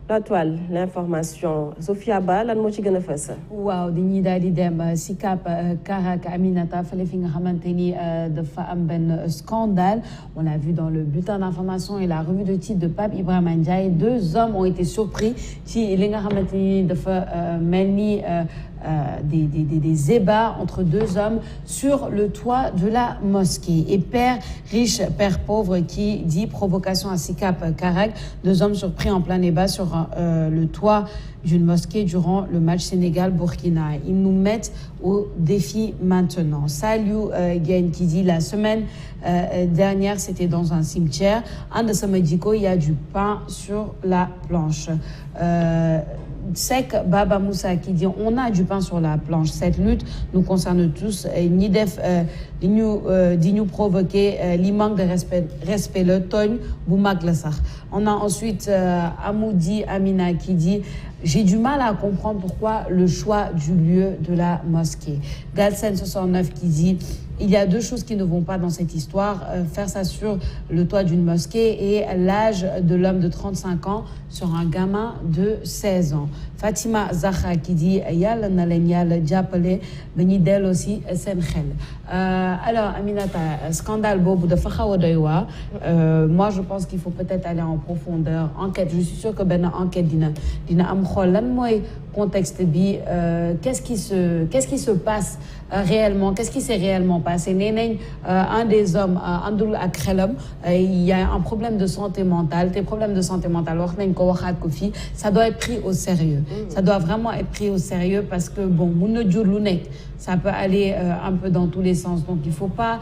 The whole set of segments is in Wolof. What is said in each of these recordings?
La toile, l'information. Sophia Ba, lan moo ci gën a fës. waaw dañuy daal di dem Sicap Karak Aminata fële fi nga xamante ni dafa am benn scandale. On l'a vu dans le bulletin d'information et la revue de titre de Pape Ibrahima Ndiaye. 2 hommes ont été surpris ci li nga xamante ni dafa mel ni des ébats entre 2 hommes sur le toit de la mosquée. Et père riche, père pauvre qui dit provocation à Sicap Karak. 2 hommes surpris en plein débat sur le toit d'une mosquée durant le match Sénégal-Burkina. Ils nous mettent au défi maintenant. Saliou Gain qui dit la semaine dernière, c'était dans un cimetière. Ande Samadiko, il y a du pain sur la planche. Sek Baba Moussa qui dit on a du pain sur la planche. Cette lutte nous concerne tous. Ni def di nous provoquer l'immanque de respect le togne boumak la sax. On a ensuite Amoudi Amina qui dit j'ai du mal à comprendre pourquoi le choix du lieu de la mosquée. Galsen 69 qui dit il y a 2 choses qui ne vont pas dans cette histoire, faire ça sur le toit d'une mosquée et l'âge de l'homme de 35 ans sur un gamin de 16 ans. Fatima Zahra qui dit yàlla na leen yàlla jàppale ba ñu delloo si seen xel. Alors Aminata, scandale boobu dafa xaw a doy waar. Moi je pense qu'il faut peut-être aller en profondeur, enquête. Je suis sûre que benn enquête dina am xool lan mooy contexte bi, qu'est-ce qui se passe réellement, qu'est-ce qui s'est réellement passé. Nee nañ un des hommes àndul ak xelam, il y a un problème de santé mentale. Tes problèmes de santé mentale wax nañ ko waxaat ko fii, ça doit être pris au sérieux. Ça doit vraiment être pris au sérieux parce que bon mun na jur lu nekk, ça peut aller un peu dans tous les sens. Donc il faut pas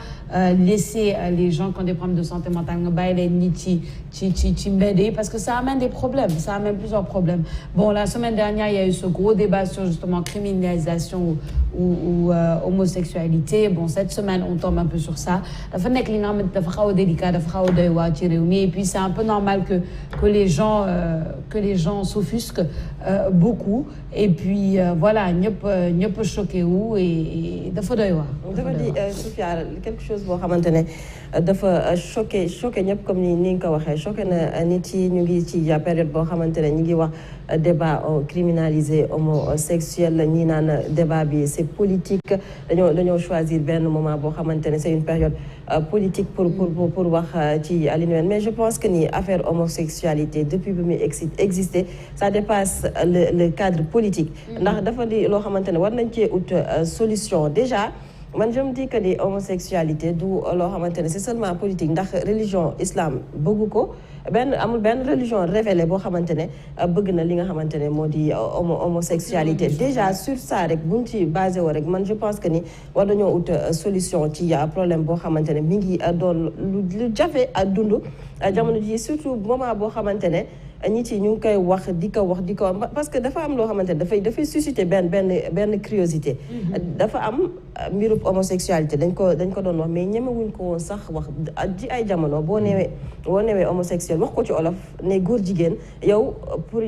laisser les gens qui ont des problèmes de santé mentale nga bàyyi leen ñi ci mbedd yi parce que ça amène des problèmes, ça amène plusieurs problèmes. Bon, la semaine dernière il y a eu ce gros débat sur justement criminalisation ou homosexualité. Bon, cette semaine on tombe un peu sur ça. Dafa nekk li nga xamante dafa xaw a délicat, dafa xaw a doy waar ci réew mi. Et puis c'est un peu normal que les gens s'offusquent beaucoup. Et puis voilà, ñëpp choqué wu et dafa doy waar. dafa di Sophia quelque chose boo xamante ne dafa choqué ñëpp comme ni nga ko waxee, choqué na nit yi. ñu ngi ci période boo xamante ne ñu ngi wax débat criminalisé homosexuel. ñi naan débat bi c'est politique. dañoo choisir benn moment boo xamante ne c'est une période politique pour wax ci alinuen. Mais je pense que ni affaire homosexualité depuis bi muy exister ça dépasse le cadre politique. ndax dafa di loo xamante ne war nañ cee ut solution. Déjà man je me dis que ni homosexualité du loo xamante ne c'est seulement politique ndax religion islam bëggu ko. amul benn religion révélée boo xamante ne bëgg na li nga xamante ne moo di homosexualité. Déjà sur ça rek buñ ci basé woo rek man je pense que ni war nañoo ut solution ci problème boo xamante ne mi ngi doon lu jafe a dund jamono ji, surtout moment boo xamante ne nit yi ñu ngi koy wax di ko parce que dafa am loo xamante ne dafay susciter benn curiosité. dafa am mbirub homosexualité dañ ko doon wax mais ñemewuñ ko woon sax wax ci ay jamono. boo newee homosexuel wax ko ci olof ne góor jigéen yow pour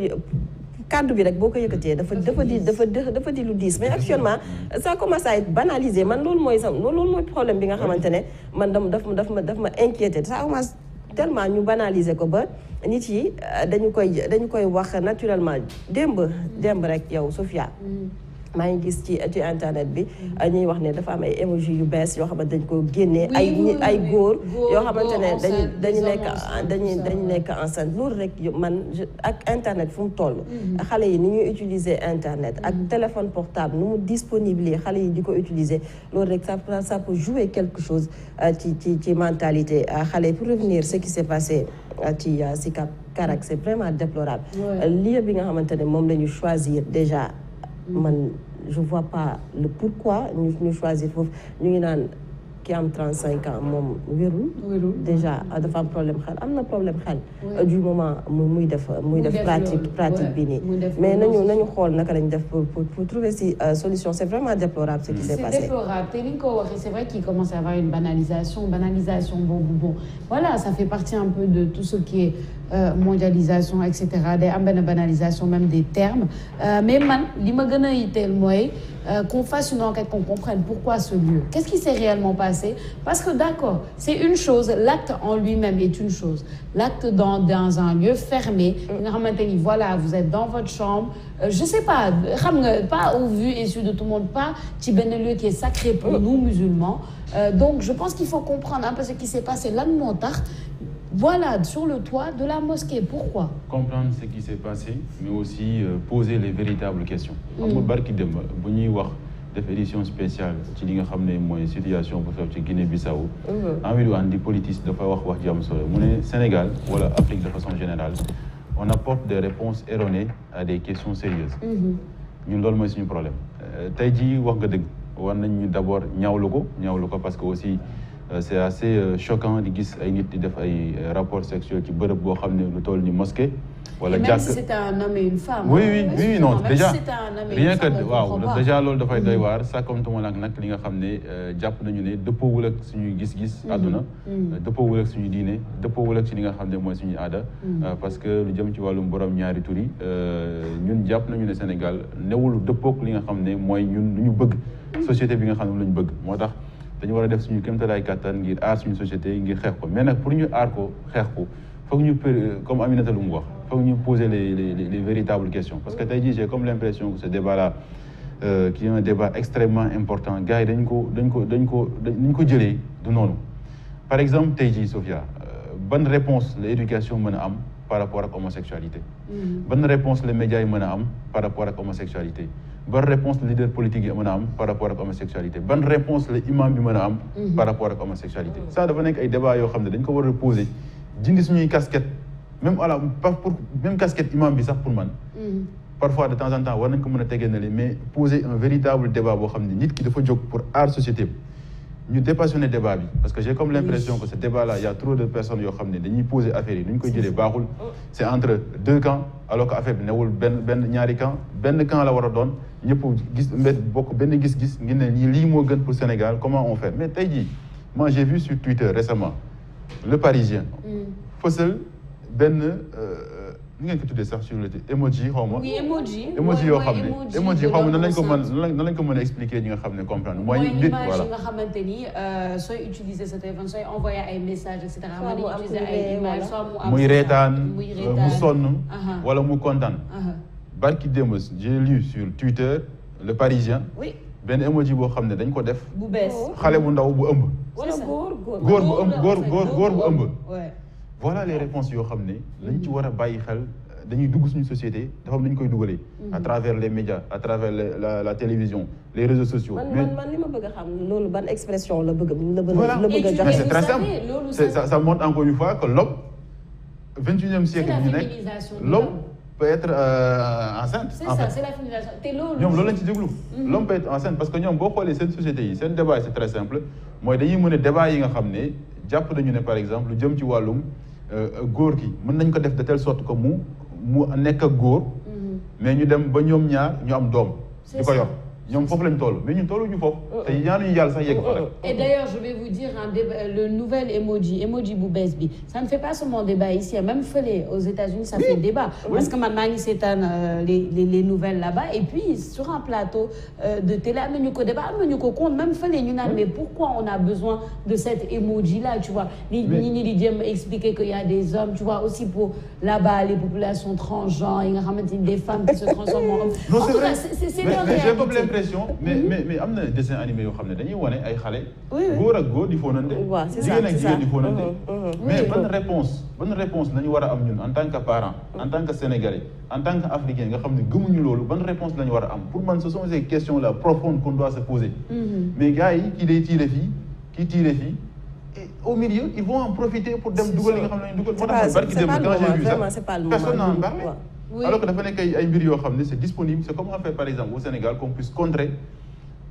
kàddu bi rek boo ko yëkkatee dafa di lu diis. Mais actuellement ça commence à être banalisé. Man loolu mooy problème bi nga xamante ne man daf ma inquiété. Ça commence tellement ñu banaliser ko ba nit yi dañu koy wax naturellement. démb rek yow Sophia maa ngi gis ci internet bi ñuy wax ne dafa am ay émoji yu bees yoo xamante dañ ko génnee ay góor yoo xamante ne dañu nekk enceinte. loolu rek man ak internet fu mu toll, xale yi ni ñuy utiliser internet ak téléphone portable nu mu disponible xale yi di ko utiliser, loolu rek ça peut jouer quelque chose ci mentalité xale yi. Pour revenir ce qui s'est passé ci Sicap Karak, c'est vraiment déplorable. Lieu bi nga xamante ne moom la ñu choisir déjà, man je vois pas le pourquoi ñu choisir foofu. ñu ngi naan ki am 35 ans moom wérul déjà dafa am problème xel, am na problème xel du moment muy def pratique bi nii. Mais nañu xool naka lañ def pour trouver si solution. C'est vraiment déplorable ce qui s'est passé. C'est déplorable. Te ni nga ko waxee, c'est vrai qu'il commence à y avoir une banalisation bon voilà, ça fait partie un peu de tout ce qui est mondialisation, etc. day am benn banalisation même des termes. Mais man li ma gën a yitteel mooy qu'on fasse une enquête, qu'on comprenne pourquoi ce lieu. Qu'est-ce qui s'est réellement passé? Parce que d'accord, c'est une chose, l'acte en lui-même est une chose. L'acte dans un lieu fermé, voilà, vous êtes dans votre chambre, je sais pas, pas au vu et su de tout le monde, pas ci benn lieu qui est sacré pour nous musulmans. Donc je pense qu'il faut comprendre un peu ce qui s'est passé là moo tax. Voilà, sur le toit de la mosquée. Pourquoi? Comprendre ce qui s'est passé, mais aussi poser les véritables questions. Xam nga barki dem bu ñuy wax def édition spéciale ci li nga xam ne mooy situation bu xew ci Guinée-Bissau. Amidou Andi politique dafa wax ji am solo mu ne Sénégal wala Afrique de façon générale on apporte des réponses erronées à des questions sérieuses. ñun loolu mooy suñu problème. Tey jii wax nga dëgg war nañ d'abord ñaawlu ko parce que aussi c'est assez choquant de gis ay nit di def ay rapports sexuels ci bërëb boo xam ne lu toll ni mosquée. wala jàkk même si c'était un homme et une femme. oui non déjà rien que waaw déjà loolu dafay doy waar ça comme tuma nag li nga xam ne jàpp nañu ne dëppoowul ak suñuy gis-gis. àdduna dëppoowul ak suñu diine dëppoowul ak ci li nga xam ne mooy suñu aada. parce que lu jëm ci wàllum borom ñaari tur yi ñun jàpp nañu ne Sénégal newul dëppook li nga xam ne mooy ñun lu ñu bëgg. société bi nga xam ne lu ñu bëgg moo tax. dañu war a def suñu kéemtalaay kàttan ngir aar suñu société ngir xeex ko mais nag pour ñu aar ko xeex ko foog ñu comme Aminata lu mu wax foog ñu poser les véritables questions parce que tey jii j'ai comme l'impression que ce débat là qui est un débat extrêmement important gars yi dañ ko jëlee du noonu par exemple tey jii Sophia ban réponse la éducation mën a am par rapport ak homosexualité ban réponse les médias yi mën a am par rapport ak homosexualité ban réponse le leader politique yi mën a am par rapport ak homosexualité ban réponse le imam bi mën a am par rapport ak homosexualité ça dafa nekk ay débat yoo xam ne dañ ko war a poser jindi suñuy casquette même voilà pas pour même casquette imam bi sax pour man parfois de temps en temps war nañ ko mën a tegee na li mais poser un véritable débat boo xam ne nit ki dafa jóg pour aar société bi ñu dépassionné débat bi parce que j'ai comme l'impression que ce débat là il y a trop de personnes yoo xam ne dañuy poser affaire yi nu ñu koy jëlee baaxul c'est entre deux camps alors que affaire bi newul benn ñaari camp benn camp la war a doon ñëpp gis bokk benn gis-gis ngir ne lii moo gën pour Sénégal comment on fait mais tey jii moi j'ai vu sur Twitter récemment le Parisien fësal benn ni ngeen ko tuddee sax sur le emoji xaw ma. oui emoji yoo xam ne emoji xaw ma nan lañ ko mën a expliquer ñi nga xam ne comprendre. mooy image yi nga xamante ni sooy utiliser sa téléphone sooy envoyer ay messages et cetera. soit mu am utiliser ay images soit mu am. muy reetaan mu sonn. wala mu kontaan. barki démb j'ai lu sur Twitter le Parisien. oui benn emoji boo xam ne dañ ko def. bu bees xale bu ndaw bu ëmb. wala góor bu ëmb. voilà les réponses yoo xam ne lañ ci war a bàyyi xel dañuy dugg suñu société dafa am nañu koy dugalee à travers les médias à travers la télévision les réseaux sociaux man li ma bëgg a xam loolu ban expression la bëgg voilà a joxe mais c'est très simple ça montre encore une fois que l'homme 21e siècle bi ñu nekk l'homme peut être enceinte c'est ça c'est la féminisation te loolu ñoom loolu lañ ci déglu l'homme peut être enceinte parce que ñoom boo xoolee seen société yi seen débat c'est très simple mooy dañuy mën a débat yi nga xam ne jàpp nañu ne par exemple lu jëm ci wàllum góor gi mën nañ ko def de telle sorte que mu nekk ak góor mais ñu dem ba ñoom ñaar ñu am doom di ko yor ñoom foofu lañ toll mais ñun tolluñu foofu te ñaanuñu yàlla sax yegg fa rek. Et d'ailleurs je vais vous dire le nouvel emoji bu bees bi ça ne fait pas seulement débat ici même fële aux États-Unis ça fait débat parce que man maa ngi seetaan les nouvelles là-bas et puis sur un plateau de télé am nañu ko débat am nañu ko compte même fële ñu naan mais pourquoi on a besoin de cet emoji là tu vois ñi di jéem expliquer qu'il y a des hommes tu vois aussi pour là-bas les populations transgenres yi nga xamante ni des femmes qui se transforment en hommes. Non, en tout cas c'est leur réalité. mais am na dessin animé yoo xam ne dañuy wane ay xale. góor ak góor di fóonante. jigéen ak jigéen di fóonante. mais ban réponse lañu war a am ñun en tant que parent en tant que sénégalais en tant que africain nga xam ne gëmuñu loolu ban réponse lañu war a am pour man ce sont ces questions là profondes qu'on doit se poser. mais gars yi kii day tiire fii kii tiire fii. Et au milieu ils vont en profiter pour dem dugal li nga xam ne dugal. moo tax barki dem quand j'ai vu ça personne n'en parle. Oui. Alors que dafa nekk ay mbir yoo xam ne c'est disponible c'est comment faire par exemple au Sénégal qu'on puisse contrer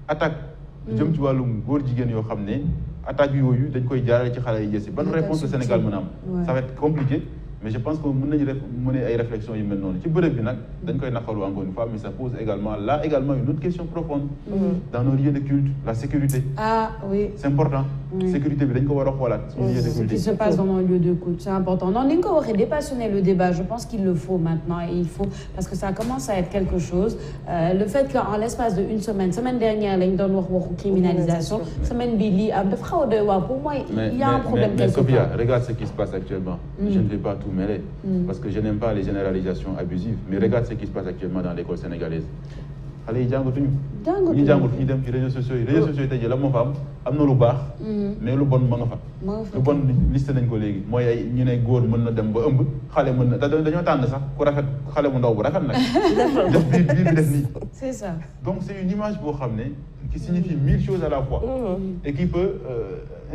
attaque jëm ci wàllum góor jigéen yoo xam ne attaque yooyu dañ koy jaarale ci xale yi yësi ban réponse le Sénégal mën a am ça va être compliqué mais je pense que mën nañu mener ay réflexions yu mel noonu ci bërëb bi nag dañ koy naqaru encore une fois mais ça pose également une autre question profonde dans nos lieux de culte la sécurité ah oui c'est important sécurité bi dañ ko war a xoolaat. Ce qui se passe dans mon lieu de coach, c'est important. Non, ni nga ko waxee dépassionner le débat, je pense qu'il le faut maintenant et il faut parce que ça commence à être quelque chose. Le fait qu'en l'espace de une semaine dernière lañ doon waxu criminalisation, semaine bi lii am dafa xaw a doy waar pour moi il y a un problème quelque part. Mais Sophia, regarde ce qui se passe actuellement. Je ne vais pas tout mêler parce que je n'aime pas les généralisations abusives, mais regarde ce qui se passe actuellement dans l'école sénégalaise. xale yi jàngatuñu. ñu jàngut ñu dem ci réseaux sociaux yi tey jii la moo fa am na lu baax. mais lu bon ma nga fa. lu bon liste nañ ko léegi mooy ay ñu ne góor mën na dem ba ëmb xale mën na dañoo tànn sax ku rafet xale bu ndaw bu rafet nag. def biir bi def nii. c'est ça. donc c'est une image boo xam ne qui signifie mille choses à la fois. et qui peut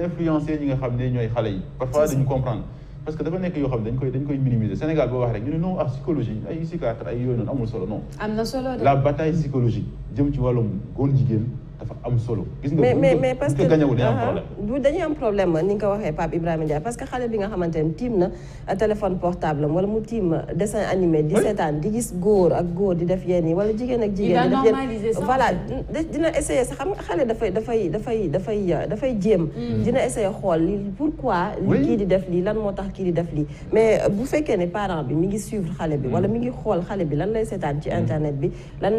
influencer ñi nga xam ne ñooy xale yi. parfois dañu comprendre. parce que dafa nekk yoo xam ne dañ koy minimiser Sénégal boo wax rek ñu ne non psychologie ay psychiatre ay yooyu noonu amul solo non. am na solo de. la bataille psychologique jëm ci wàllum góor jigéen dafa am solo. gis nga mais parce que dañuy am problème ni nga ko waxee Pape Ibrahima Ndiaye parce que xale bi nga xamante ne tiim na téléphone portable am wala mu tiim dessin animé di seetaan di gis góor ak góor di def yenn yi wala jigéen ak jigéen di def yenn voilà dina essayer sax xam nga xale dafay jéem dina essayer xool li pourquoi li kii di def lii lan moo tax kii di def lii mais bu fekkee ne parent bi mi ngi suivre xale bi wala mi ngi xool xale bi lan lay seetaan ci internet bi lan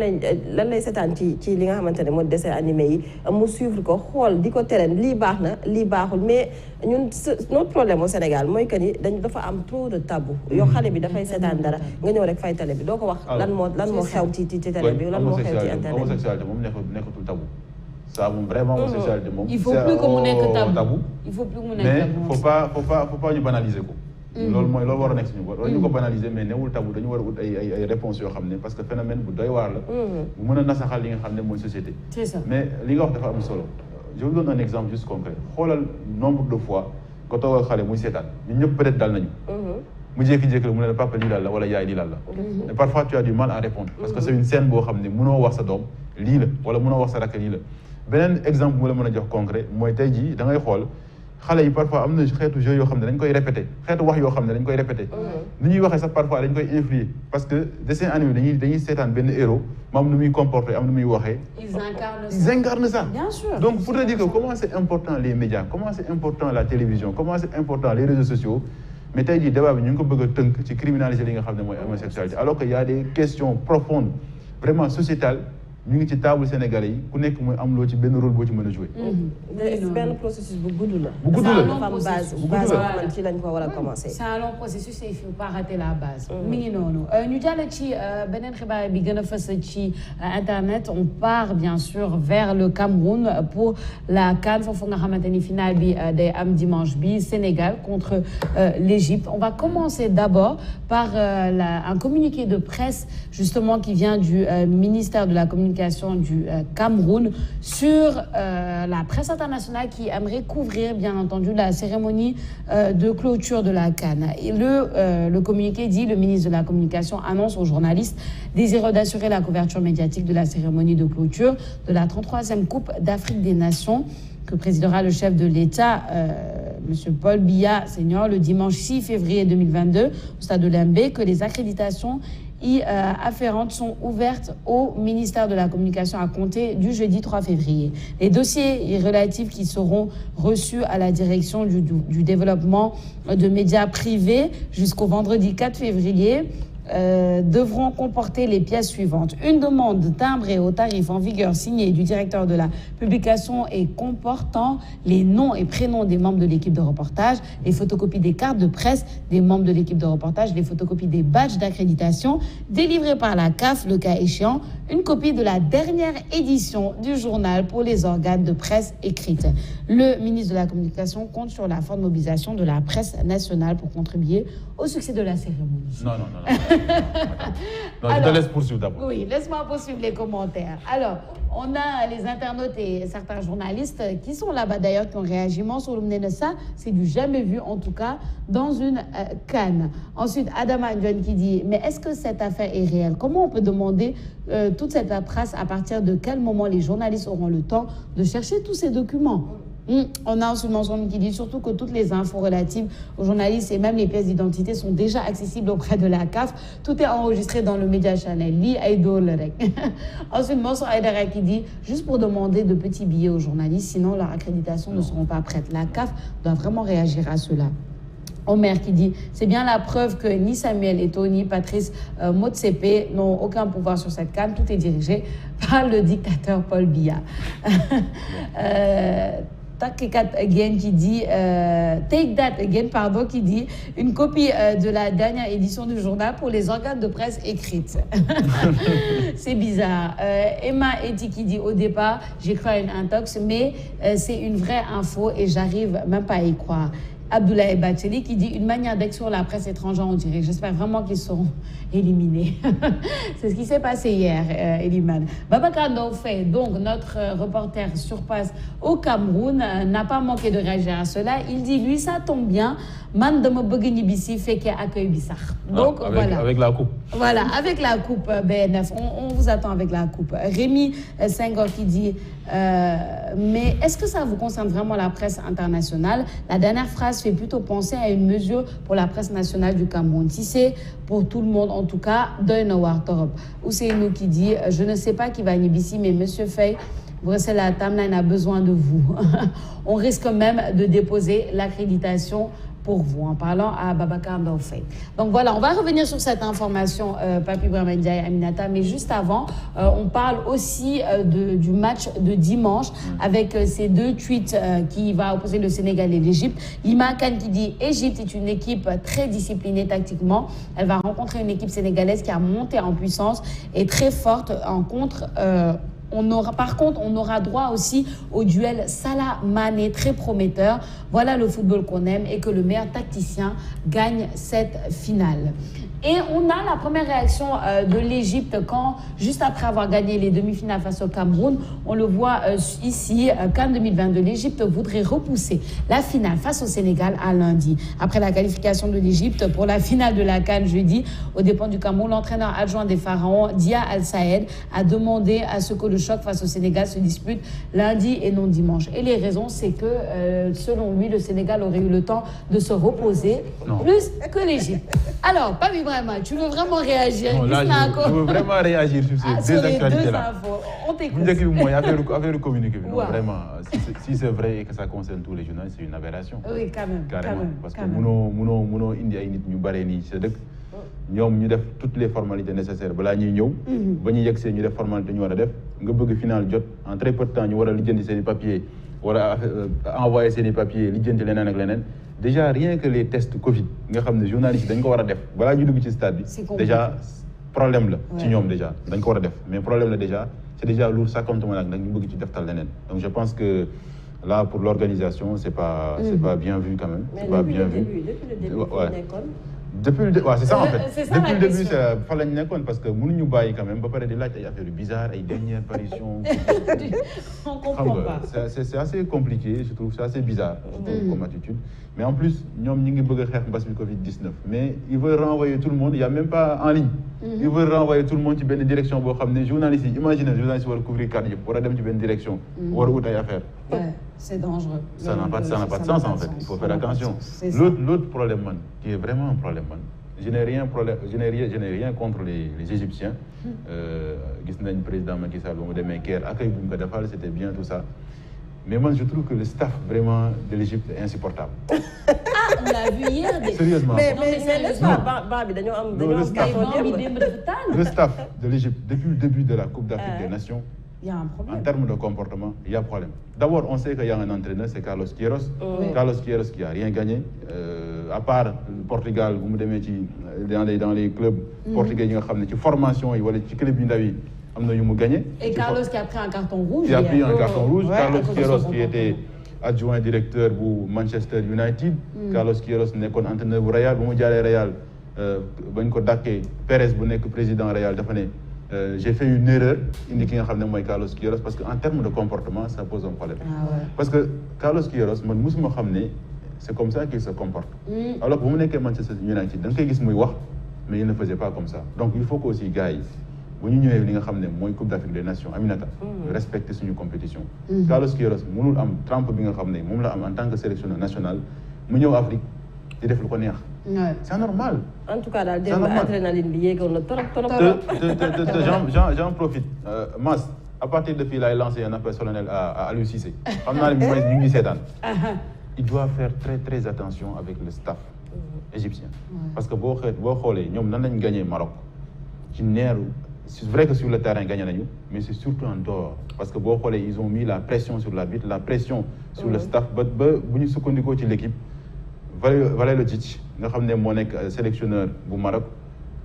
lay seetaan ci li nga xamante ne moo dessin animé yi mu suivre ko xool di ko tereen lii baax na lii baaxul mais ñun notre problème au Sénégal mooy que ni dafa am trop de tabou yow xale bi dafay seetaan dara nga ñëw rek fay télé bi doo ko wax lan moo xew ci télé bi lan moo xew ci internet bi homosexualité moom nekkatul tabou ça moom vraiment homosexualité moom il faut plus que mu nekk tabou il faut plus mu nekk tabou mais faut pas ñu banaliser ko loolu war a nekk suñu bopp ñu ko banaliser mais newul tabou dañu war a ut ay réponses yoo xam ne parce que phénomène bu doy waar la bu mën a nasaxal li nga xam ne mooy société c'est ça mais li nga wax dafa am solo je vous donne un exemple juste concret xoolal nombre de fois nga toog ak xale muy seetaan ñun ñëpp peut-être dal nañu mu jékki-jékki la mu ne la papa lii daal la wala yaay lii daal la mais parfois tu as du mal à répondre parce que c'est une scène boo xam ne mënoo wax sa doom lii la wala mënoo wax sa rakk lii la beneen exemple bu la mën a jox concret mooy tey jii da ngay xool xale yi parfois am na xeetu jeu yoo xam ne dañ koy répété xeetu wax yoo xam ne dañ koy répété ni ñuy waxee sax parfois dañ koy influer parce que dessin animé dañuy seetaan benn héros mu am nu muy comporter am nu muy waxee ils incarnent ça bien sûr donc pour te dire que comment c'est important les médias comment c'est important la télévision comment c'est important les réseaux sociaux mais tey jii débat bi ñu ngi ko bëgg a tënk ci criminaliser li nga xam ne mooy homosexualité alors que y a des questions profondes vraiment sociétales ñu ngi ci table sénégalais yi ku nekk mooy am loo ci benn rôle boo ci mën a jouer. benn processus bu gudd la. bu gudd la dafa am base man ci lañ ko war a commencer. c'est un long processus et il faut pas rater la base. mi ngi noonu ñu jàll ci beneen xibaar bi gën a fës ci internet on part bien sûr vers le Cameroun pour la CAN foofu nga xamante ni finale bi day am dimanche bi Sénégal contre l'Égypte. On va commencer d'abord par un communiqué de presse justement qui vient du ministère de la Communication du Cameroun sur la presse internationale qui aimerait couvrir bien entendu la cérémonie de clôture de la CAN. Et le communiqué dit le ministre de la Communication annonce aux journalistes désireux d'assurer la couverture médiatique de la cérémonie de clôture de la 33e Coupe d'Afrique des Nations que présidera le chef de l'État, M. Paul Biya Senior, le dimanche 6 février 2022 au stade de Lembe, que les accréditations afférentes sont ouvertes au ministère de la Communication à compter du jeudi 3 février. Les dossiers relatifs qui seront reçus à la direction du développement de médias privés jusqu'au vendredi 4 février devront comporter les pièces suivantes. Une demande timbrée au tarif en vigueur signée du directeur de la publication et comportant les noms et prénoms des membres de l'équipe de reportage, les photocopies des cartes de presse des membres de l'équipe de reportage, les photocopies des badges d'accréditation délivrés par la CAF, le cas échéant, une copie de la dernière édition du journal pour les organes de presse écrite. Le ministre de la Communication compte sur la forte mobilisation de la presse nationale pour contribuer au succès de la cérémonie. Non. Alors, je te laisse poursuivre d'abord. Oui, laisse-moi poursuivre les commentaires. Alors, on a les internautes et certains journalistes qui sont là-bas d'ailleurs, qui ont réagi. Mansour ça, c'est du jamais vu, en tout cas, dans une CAN. Ensuite, Adama Ndione qui dit, mais est-ce que cette affaire est réelle? Comment on peut demander toute cette paperasse? À partir de quel moment les journalistes auront le temps de chercher tous ces documents? On a Ousmane Mansour qui dit surtout que toutes les infos relatives aux journalistes et même les pièces d'identité sont déjà accessibles auprès de la CAF. Tout est enregistré dans le Média Channel. Li Aïdol rek. Ensuite, Mansour Aïdara qui dit juste pour demander de petits billets aux journalistes, sinon leur accréditation ne seront pas prêtes. La CAF doit vraiment réagir à cela. Omer qui dit c'est bien la preuve que ni Samuel Eto'o ni Patrice Motsepe n'ont aucun pouvoir sur cette CAN. Tout est dirigé par le dictateur Paul Biya. Takekat Again qui dit Take That Again, pardon, qui dit une copie de la dernière édition du journal pour les organes de presse écrites. C'est bizarre. Emma Eti qui dit au départ j'ai cru à une intox, mais c'est une vraie info et j'arrive même pas à y croire. Abdoulaye Bacheli qui dit une manière d'exclure la presse étrangère, on dirait. J'espère vraiment qu'ils seront éliminés. C'est ce qui s'est passé hier, Eliman. Babacar Ndofé, donc notre reporter sur place au Cameroun, n'a pas manqué de réagir à cela. Il dit, lui, ça tombe bien. Man de Mobogini Bissi fait qu'il accueille Bissar. Donc voilà. Avec la coupe. Voilà, avec la coupe BNF. On vous attend avec la coupe. Rémi Senghor qui dit mais est-ce que ça vous concerne vraiment la presse internationale? La dernière phrase fait plutôt penser à une mesure pour la presse nationale du Cameroun. Si c'est pour tout le monde, en tout cas, d'un War Torop. Ou c'est nous qui dit je ne sais pas qui va ici, mais Monsieur Faye, Bruxelles à Timeline a besoin de vous. On risque même de déposer l'accréditation pour vous, en parlant à Babacar Ndofé. Donc voilà, on va revenir sur cette information, Papi Ibrahima Ndiaye, Aminata, mais juste avant, on parle aussi du match de dimanche avec ces deux tweets qui va opposer le Sénégal et l'Égypte. Lima Kane qui dit Égypte est une équipe très disciplinée tactiquement. Elle va rencontrer une équipe sénégalaise qui a monté en puissance et très forte en contre. Par contre, on aura droit aussi au duel Salah-Mané, très prometteur. Voilà le football qu'on aime et que le meilleur tacticien gagne cette finale. Et on a la première réaction de l'Égypte quand, juste après avoir gagné les demi-finales face au Cameroun, on le voit ici, qu'en 2022, l'Égypte voudrait repousser la finale face au Sénégal à lundi. Après la qualification de l'Égypte pour la finale de la CAN jeudi, aux dépens du Cameroun, l'entraîneur adjoint des Pharaons, Dia Al-Saed, a demandé à ce que le choc face au Sénégal se dispute lundi et non dimanche. Et les raisons, c'est que, selon lui, le Sénégal aurait eu le temps de se reposer plus que l'Égypte. Alors, pas Ibrahima, tu veux vraiment réagir? Non, là, je veux vraiment réagir sur ces deux actualités-là. On t'écoute. Moi, affaire communiqué. Non, vraiment, si c'est vrai et que ça concerne tous les journalistes, c'est une aberration. Oui, quand même. Carrément. Quand même, parce que quand même. nous, India, nous, Bahreïn, c'est nous def toutes les formalités nécessaires balaa ñuy ñëw ba ñu yegsee ñu def formalité ñu war a def nga bëgg final jot en très peu de temps ñu war a lijjanti seen i papiers war a envoyer seen i papiers lijjanti leneen ak leneen déjà rien que les tests Covid nga xam ne journalistes yi dañ ko war a def balaa ñu dugg ci stade bi déjà problème la ci ñoom déjà dañ ko war a def mais problème la déjà c'est déjà lourd ça compte nag ñu bëgg ci deftal leneen donc je pense que là pour l'organisation c'est pas bien vu quand même c'est pas bien vu depuis le début depuis le début, c'est ça en fait. Depuis le début, c'est fallait n'y compte parce que nous bailler quand même. Pas parler de là, il y a fait bizarre, une dernière apparition. On comprend pas. C'est assez compliqué, je trouve, c'est assez bizarre comme attitude. Mais en plus, nous avons le Covid-19, mais ils veulent renvoyer tout le monde. Il n'y a même pas en ligne. Ils veulent renvoyer tout le monde dans une direction. Les journalistes, imaginez, les journalistes vont couvrir carrière pour aller dans une direction, pour aller où il y a faire. Ouais, c'est dangereux. Ça n'a pas de sens en fait. Il faut faire attention. L'autre problème, qui est vraiment un problème, je n'ai rien contre les Égyptiens. Le président Macky Sall, c'était bien tout ça. Mais moi, je trouve que le staff vraiment de l'Égypte est insupportable. On l'a vu hier. Sérieusement. Mais laisse pas le staff de l'Égypte, depuis le début de la Coupe d'Afrique des Nations, il y a un problème. En termes de comportement, il y a un problème. D'abord, on sait qu'il y a un entraîneur, c'est Carlos Queiroz. Carlos Queiroz qui n'a rien gagné. À part le Portugal, vous me dites, dans les clubs portugais, il y a une formation, il y a des clubs qui gagné. Et Carlos qui a pris un carton rouge. Qui a pris un carton rouge. Carlos Queiroz qui était adjoint directeur pour Manchester United. Carlos Queiroz n'est qu'un entraîneur du Real. Vous me dites, Real, Pérez, vous n'êtes que président Real. J'ai fait une erreur, Carlos Queiroz, parce qu'en termes de comportement, ça pose un problème. Parce que Carlos Queiroz, c'est comme ça qu'il se comporte. Alors que vous n'êtes que Manchester United, donc mais il ne faisait pas comme ça. Donc il faut qu'aussi, gars, bu ñu ñëwee li nga xam ne mooy Coupe d'Afrique des Nations Aminata respecter suñu compétition Carlos Queiroz mënul am trempe bi nga xam ne moom la am en tant que sélectionneur national mu ñëw Afrique di def lu ko neex c'est normal en tout cas daal démb adrénaline bi yéegoon na trop j'en profite Mass à partir de fii laay lancé un appel solennel à Aliou Cissé xam naa ne bi mooy ñu ngi seetaan il doit faire très très attention avec le staff égyptien parce que boo xoolee ñoom nan lañ gagné Maroc ci neeru c'est vrai que sur le terrain gagné nañu mais c'est surtout en dehors parce que boo xoolee ils ont mis la pression sur l'arbitre la pression sur le staff ba bu ñu sukkandikoo ci l'équipe Valilović nga xam ne moo nekk sélectionneur bu Maroc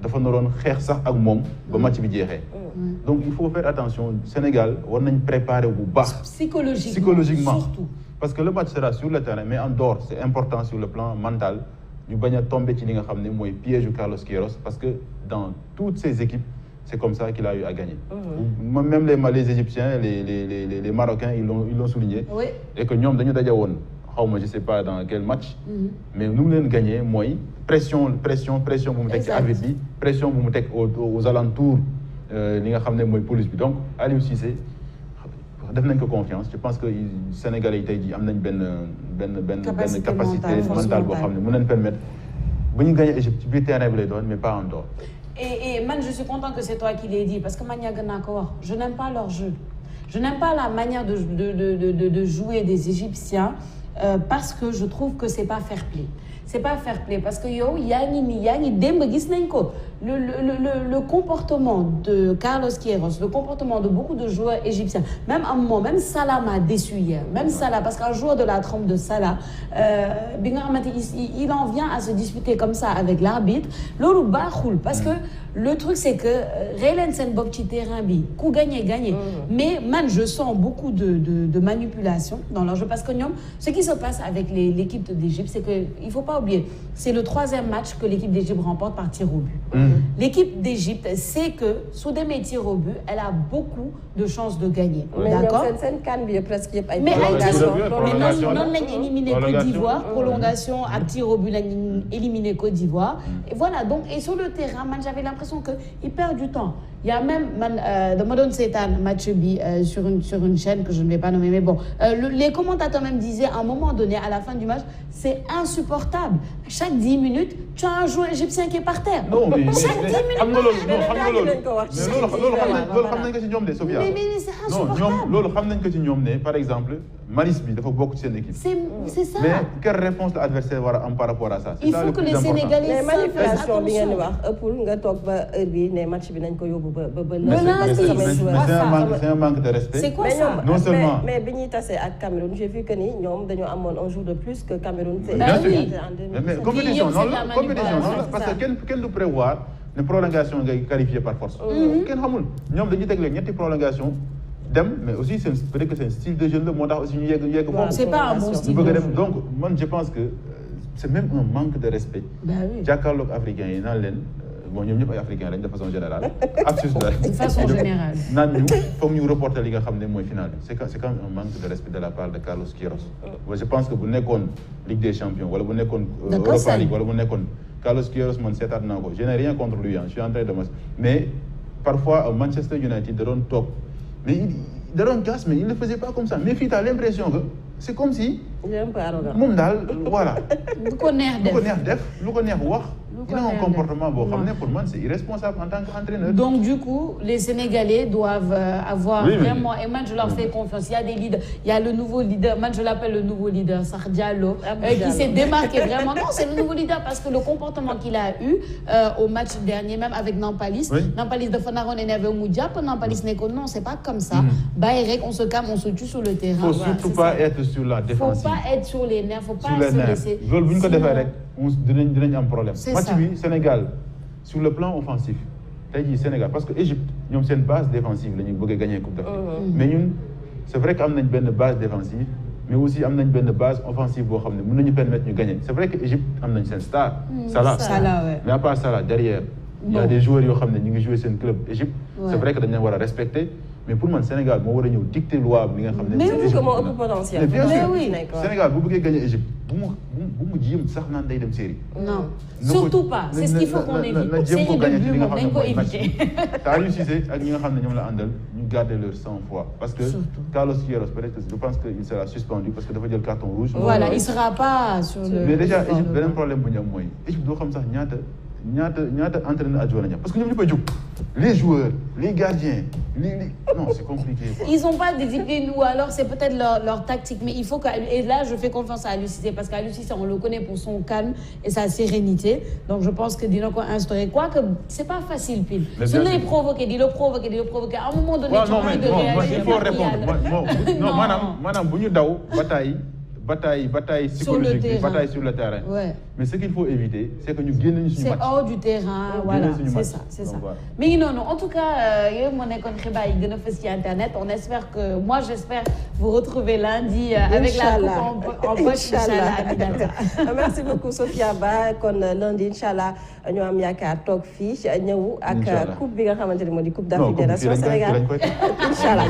dafa naroon xeex sax ak moom ba match bi jeexee donc il faut faire attention Sénégal war nañ préparer bu baax psychologiquement surtout parce que le match sera sur le terrain mais en dehors c'est important sur le plan mental ñu bañ a tomber ci li nga xam ne mooy piège yu Carlos Queiroz parce que dans toutes ces équipes c'est comme ça qu'il a eu à gagner même les Égyptiens les Marocains ils l'ont souligné et que ñoom dañu daje woon xaw ma je sais pas dans quel match mais nu mu leen gagné mooy pression bu mu teg ci arbitre bi pression bu mu teg aux alentours li nga xam ne mooy police bi donc Aliou Cissé def nañ ko confiance je pense que Sénégalais yi tey jii am nañ benn capacité mentale boo xam ne mën nañ permettre bu ñu gagné Égypte ci biir terrain bi lay doon mais pas en dehors. Et man je suis content que c'est toi qui l'aies dit parce que man yàgg naa ko wax je n'aime pas leur jeu je n'aime pas la manière de jouer des Égyptiens parce que je trouve que c'est pas fair play. C'est pas fair play parce que yow yaa ngi démb gis nañ ko le comportement de Carlos Queiroz, le comportement de beaucoup de joueurs égyptiens, même à un moment, même Salah m'a déçu hier, même Salah, parce qu'un joueur de la trempe de Salah, il en vient à se disputer comme ça avec l'arbitre, loolu baaxul parce que le truc c'est que Raylan seen bopp ci terrain bi ku gagné mais man je sens beaucoup de manipulation dans leur jeu parce que ñoom ce qui se passe avec l'équipe d'Égypte c'est que il faut pas oublier c'est le 3e match que l'équipe d'Égypte remporte par tir au but. L'équipe d'Égypte sait que su demee tir au but elle a beaucoup de chances de gagner. D'accord mais seen CAN bi presque yëpp ay prolongation noonu lañ éliminé Côte d'Ivoire prolongation ak tir au but lañ éliminé Côte d'Ivoire et voilà donc et sur le terrain man j'avais l'impression que il perd du temps. Il y a même dama doon seetaan match bi sur une chaîne que je ne vais pas nommer mais bon les commentateurs même disaient à un moment donné à la fin du match c'est insupportable chaque 10 minutes tu as un joueur égyptien qui est par terre. Non mais chaque 10 minutes xam nga loolu xam nañ ko ci ñoom de Sophia. mais c'est insupportable. non ñoom loolu xam nañ ko ci ñoom ne par exemple Maris bi dafa bokk ci seen équipe. c'est ça. mais quelle réponse l'adversaire war a am par rapport à ça. il faut que les Sénégalais mais manipulation bi ngeen di wax ëppul nga toog ba heure bi ne match bi nañ ko yóbbu ba c'est un manque de respect. C'est quoi ça? Non seulement mais bi ñuy tasee ak Cameroun j'ai vu que ni ñoom dañoo amoon un jour de plus que Cameroun. bien sûr mais compétition noonu la parce que kenn du prévoir ne prolongation ngay qualifié par force. kenn xamul ñoom dañuy tegle ñetti prolongation dem mais aussi c'est peut-être que c'est un style de jeu la moo tax aussi ñu yegg foofu. c'est pas un bon style ñu bëgg a dem donc man je pense que c'est même un manque de respect. jàkkaarloog africains yi naan leen. bon ñoom ñëpp ay africains lañ de façon générale. de façon générale. naan ñu foog ñu reporter li nga xam ne mooy final bi c'est quand même un manque de respect de la part de Carlos Queiroz. je pense que bu nekkoon Ligue des Champions wala bu nekkoon. Europa League wala bu nekkoon Carlos Queiroz man seetaat naa ko je n'ai rien contre lui je suis en train de mais parfois Manchester United da doon toog mais da doon casse mais il ne faisait pas comme ça mais fii t'as l'impression que c'est comme si. moom daal voilà. lu ko neex def lu ko neex wax. il a un comportement boo xam ne pour moi c'est irresponsable en tant qu'entraîneur. Donc du coup les Sénégalais doivent avoir vraiment et man je leur fais confiance il y a des leaders il y a le nouveau leader man je l'appelle le nouveau leader Sarr Diallo qui s'est démarqué vraiment non c'est le nouveau leader parce que le comportement qu'il a eu au match dernier même avec Nampalis Nampalis dafa naroon énervé mu jàpp Nampalis ne ko non c'est pas comme ça bàyyi rek on se calme on se tue sur le terrain. Faut surtout pas être sur la défensive. Faut pas être sur les nerfs faut pas se laisser loolu bu ñu ko defee rek dinañ am problème. match bi Sénégal sur le plan offensif tey jii Sénégal parce que Égypte ñoom seen base défensive la ñu bëgg a gagner Coupe d'Afrique mais ñun c'est vrai que am nañ benn base défensive mais aussi am nañ benn base offensive boo xam ne mën nañu permettre ñu gagner c'est vrai que Égypte am nañ seen star Salah mais à part Salah derrière il y a des joueurs yoo xam ne ñu ngi jouer seen club Égypte c'est vrai que dañ leen war a respecter mais pour man Sénégal moo war a ñëw dicter loi bi nga xam ne. mais moo ëpp potentiel. mais bien sûr Sénégal bu bëggee gagner Égypte bu mu jéem sax naan day dem série. non surtout pas c'est ce qu'il faut qu'on évite. série de bleu moom nañ ko éviter. te Aliou Cissé ak ñi nga xam ne ñoom la àndal ñu garder leur sang-froid parce que Carlos Queiroz peut-être je pense que il sera suspendu parce que dafa jël carton rouge. voilà il sera pas sur le. mais déjà Égypte beneen problème bu ñu am mooy Égypte doo xam sax ñaata entraîneur adjoint la ñu am parce que ñoom ñu koy jóg les joueurs les gardiens non c'est compliqué. Ils n'ont pas de discipline ou alors c'est peut-être leur tactique mais il faut que et là je fais confiance à Aliou Cissé parce qu'Aliou Cissé on le connaît pour son calme et sa sérénité donc je pense que dina ko instaurer quoique c'est pas facile pile. su lay provoquer di le provoquer à un moment donné. non mais bon il faut répondre non maanaam bu ñu daw bataille psychologique bataille sur le terrain. Ouais. Mais ce qu'il faut éviter c'est que ñu génn suñu match. C'est hors du terrain voilà c'est ça. Mais non en tout cas yow moo nekkoon xibaar yi gën a fës ci internet on espère que j'espère vous retrouver lundi avec la coupe en poche inchallah Aminata. Merci beaucoup Sophia Ba kon lundi inchallah ñu am yaakaar toog fii ñëw ak coupe bi nga xamante ne moo di coupe d'Afrique des Nations Sénégal inchallah